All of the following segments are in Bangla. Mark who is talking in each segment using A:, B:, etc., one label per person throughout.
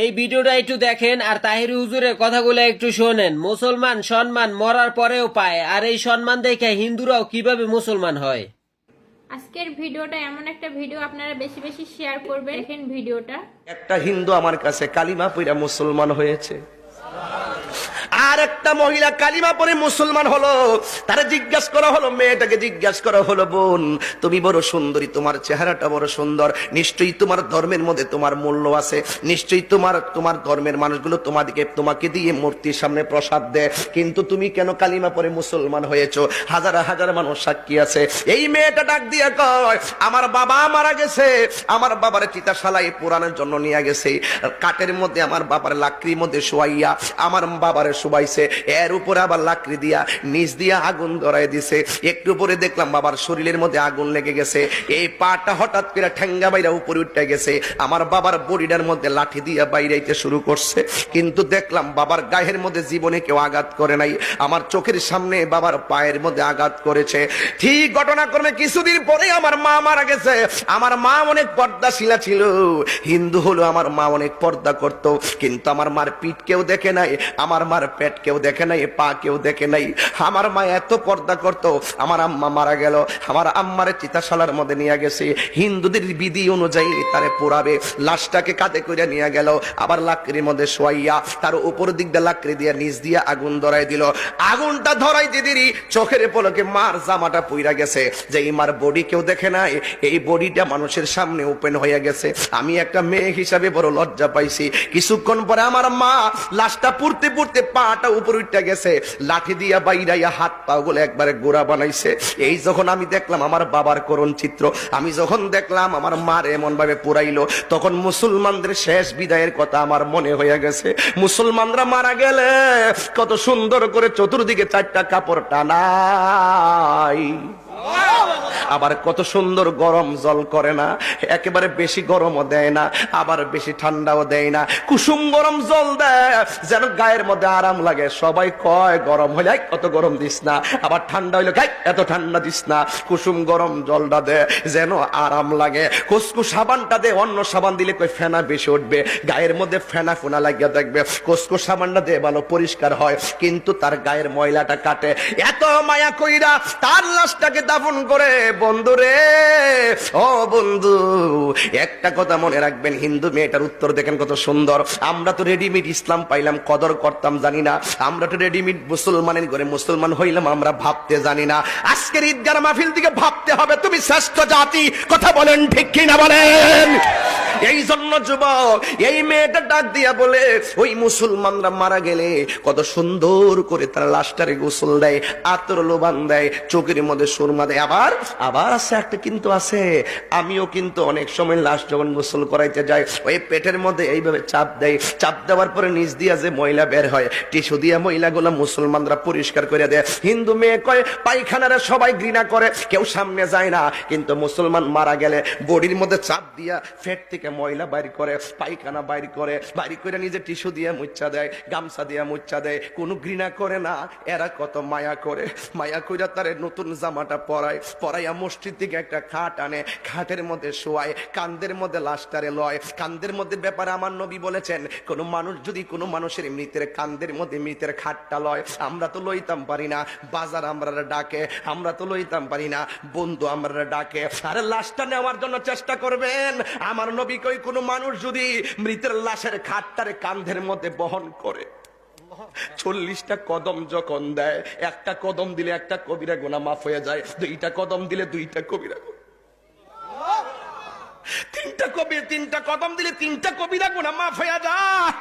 A: এই ভিডিওটা একটু দেখেন আর তাহির হুজুরের কথাগুলো একটু শোনেন। মুসলমান সম্মান মরার পরেও পায়, আর এই সম্মান দেখে হিন্দুরাও কিভাবে মুসলমান হয়।
B: আজকের ভিডিওটা এমন একটা ভিডিও, আপনারা বেশি বেশি শেয়ার করবেন। দেখেন ভিডিওটা।
C: একটা হিন্দু আমার কাছে কালিমা পড়ে মুসলমান হয়েছে, আর একটা মহিলা কালিমা পড়ে মুসলমান হলো। তারা জিজ্ঞাসা করা হলো, মেয়েটাকে জিজ্ঞাসা করা হলো, বোন তুমি বড় সুন্দরী, তোমার চেহারাটা বড় সুন্দর, নিশ্চয়ই তোমার ধর্মের মধ্যে তোমার মূল্য আছে, নিশ্চয়ই তোমার ধর্মের মানুষগুলো তোমাকে দিয়ে মূর্তির সামনে প্রসাদ দেয়, কিন্তু তুমি কেন কালিমা পড়ে মুসলমান হয়েছো? হাজার হাজার মানুষ সাক্ষী আছে। এই মেয়েটা ডাক দিয়ে কয়, আমার বাবা মারা গেছে, আমার বাবার চিতাশালায় পোড়ানোর জন্য নিয়ে গেছে, কাঠের মধ্যে আমার বাবার লাকড়ির মধ্যে শোয়াইয়া আমার বাবারে শুবাইছে, এর উপরে আবার লাকড়ি দিয়া নিচ দিয়া আগুন ধরাই দিছে। একটু পরে দেখলাম বাবার শরীরের মধ্যে আগুন লেগে গেছে, এই পাটা হঠাৎ করে ঠ্যাঙ্গা বাইরা উপরে উঠে গেছে, আমার বাবার বডিটার মধ্যে লাঠি দিয়া বাইরাইতে শুরু করছে, কিন্তু দেখলাম বাবার গায়ের মধ্যে জীবনে কেউ আঘাত করে নাই, আমার চোখের সামনে বাবার পায়ের মধ্যে আঘাত করেছে। ঠিক ঘটনাক্রমে কিছুদিন পরে আমার মা মারা গেছে। আমার মা অনেক পর্দাশীলা ছিল, হিন্দু হলো, আমার মা অনেক পর্দা করত, কিন্তু আমার মার পিঠ কেউ দেখে নাই, আমার মার পেট কেউ দেখে নাই, পা কেউ দেখে নাই। আমার মা এত পর্দা করত। আমার আম্মা মারা গেল, আমার আম্মারে চিতাশালার মধ্যে নিয়ে গেছে, হিন্দুদের বিধি অনুযায়ী তারে পোড়াবে, লাশটাকে কাঁধে করে নিয়ে গেল, আবার লাকড়ির মধ্যে শোয়াইয়া তার উপর দিক দিয়ে লাকড়ি দিয়ে নিচ দিয়ে আগুন ধরাই দিল। আগুনটা ধরাই দিদিরই চোখের পলকে মার জামাটা পুইরা গেছে, যে এই মার বডি কেউ দেখে নাই, এই বডিটা মানুষের সামনে ওপেন হয়ে গেছে। আমি একটা মেয়ে হিসাবে বড় লজ্জা পাইছি। কিছুক্ষণ পরে আমার মা লাশটা পুড়তে পুড়তে পাটা উপরে উঠে গেছে, লাঠি দিয়া বাইরাইয়া হাত পা গুলো একবারে গোড়া বানাইছে। এই যখন আমি দেখলাম আমার বাবার করুণ চিত্র, আমি যখন দেখলাম আমার মার এমন ভাবে পুরাইলো, তখন মুসলমানদের শেষ বিদায়ের কথা আমার মনে হয়ে গেছে। মুসলমানরা মারা গেলে কত সুন্দর করে চতুর্দিকে চারটা কাপড় টানাই, আবার কত সুন্দর গরম জল করে না, একেবারে বেশি গরমও দেয় না, আবার বেশি ঠান্ডাও দেয় না, কুসুম গরম জল দেয় যেন গায়ের মধ্যে আরাম লাগে। সবাই কয় গরম হইলে কত গরম দিস না, আবার ঠান্ডা হইলে গাই এত ঠান্ডা দিস না। কুসুম গরম জলটা দে যেন আরাম লাগে। কুসকু সাবানটা দে, অন্য সাবান দিলে কই ফেনা বেশি উঠবে, গায়ের মধ্যে ফেনা ফোনা লাগিয়ে দেখবে। কুসকু সাবানটা দে ভালো পরিষ্কার হয়, কিন্তু তার গায়ের ময়লাটা কাটে। এত মায়া কইরা তার লাশটাকে দাফন করে। বন্ধু রে, ও বন্ধু, একটা কথা মনে রাখবেন, হিন্দু মেয়েটার উত্তর দেখেন কত সুন্দর। আমরা তো রেডিমেড ইসলাম পাইলাম, কদর করতাম জানি না, আমরা তো রেডিমেড মুসলমানের ঘরে মুসলমান হইলাম, আমরা ভাবতে জানি না। আজকের ঈদগার মাহফিল থেকে ভাবতে হবে তুমি শ্রেষ্ঠ জাতি। কথা বলেন ঠিক কি না বলেন? এই জন্য যুবক, এই মেয়েটা ডাক দিয়া বলে, ওই মুসলমানরা মারা গেলে কত সুন্দর করে তারা লাশটারে গোসল দেয়, আতর লোবান দেয়, চোখের মধ্যে সুরমা দেয়। আবার আছে একটা কিন্তু আছে, আমিও কিন্তু অনেক সময় লাশ যখন গোসল করাইতে যাই, ওই পেটের মধ্যে এইভাবে চাপ দেয়, চাপ দেওয়ার পরে নিচ দিয়া যে ময়লা বের হয়, টিস্যু দিয়া ময়লাগুলো মুসলমানরা পরিষ্কার করে দেয়। হিন্দু মেয়ে কয় পায়খানারা সবাই ঘৃণা করে, কেউ সামনে যায় না, কিন্তু মুসলমান মারা গেলে বডির মধ্যে চাপ দিয়া ফেট থেকে ময়লা বাইর করে, পায়খানা বাইর করে, বাইর করে নিজে টিস্যু দিয়ে মুচ্ছা দেয়, গামছা দিয়ে মুচ্ছা দেয়, কোনো ঘৃণা করে না। এরা কত মায়া করে, মায়া কইরা তারে নতুন জামাটা পরাইয়া মসজিদ থেকে একটা খাট আনে, খাটের মধ্যে শোয়ায়, কান্দের মধ্যে লাশটারে লয়। কান্দের মধ্যে ব্যাপারে আমার নবী বলেছেন, কোন মানুষ যদি কোনো মানুষের মৃতের কান্দের মধ্যে মৃতের খাটটা লয়, আমরা তো লইতাম পারি না, বাজার আমরা ডাকে, আমরা তো লইতাম পারি না, বন্ধু আমরা ডাকে, আরে লাশটা নেওয়ার জন্য চেষ্টা করবেন। আমার নবী কই, কোনো মানুষ যদি মৃতের লাশের খাটটারে কান্ধের মধ্যে বহন করে, 40টা কদম যখন দেয়, একটা কদম দিলে একটা কবিরা গুনাহ মাফ হয়ে যায়, 2টা কদম দিলে 2টা কবিরা গুনাহ, 3টা কদম দিলে 3টা কবিরা গুনাহ মাফ হয়ে যায়।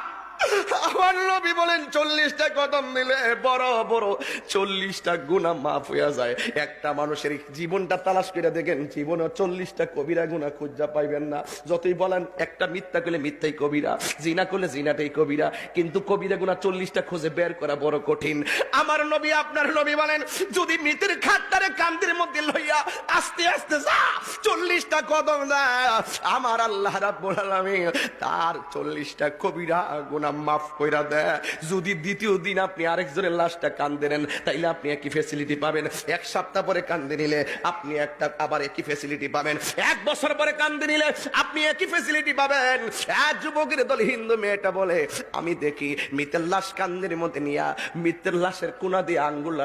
C: আমার নবী বলেন 40টা কদম দিলে বড় বড় 40টা গুনাহ মাফ হয়ে যায়। একটা মানুষের জীবনটা তালাশ করে দেখেন, জীবনে 40টা কবিরা গুনাহ খুঁজা পাইবেন না। যতই বলেন একটা মিথ্যা করলে মিথ্যাই কবিরা, জিনা করলে জিনাটাই কবিরা, কিন্তু কবিরা গুনাহ 40টা খুঁজে বের করা বড় কঠিন। আমার নবী, আপনার নবী বলেন, যদি মৃতের খাটটারে কান্দের মধ্যে লইয়া আস্তে আস্তে যা 40টা কদম দেয়, আমার আল্লাহ রাব্বুল আলামিন তার 40টা কবিরা গুনাহ মাফ কইরা দেয়। যদি দ্বিতীয় দিন আপনি আরেকজনের লাশটা কান্দে নেন, তাইলে আপনি একই ফেসিলিটি পাবেন। এক সপ্তাহ পরে কান্দে নিলে আপনি আবার একই ফেসিলিটি পাবেন। এক বছর পরে কান্দে নিলে আপনি একই ফেসিলিটি পাবেন। এক যুবকের দল হিন্দু মেয়েটা বলে, আমি দেখি মৃতের লাশ কান্দের মধ্যে নিয়া মৃতের লাশের কোনা দিয়ে আঙ্গুল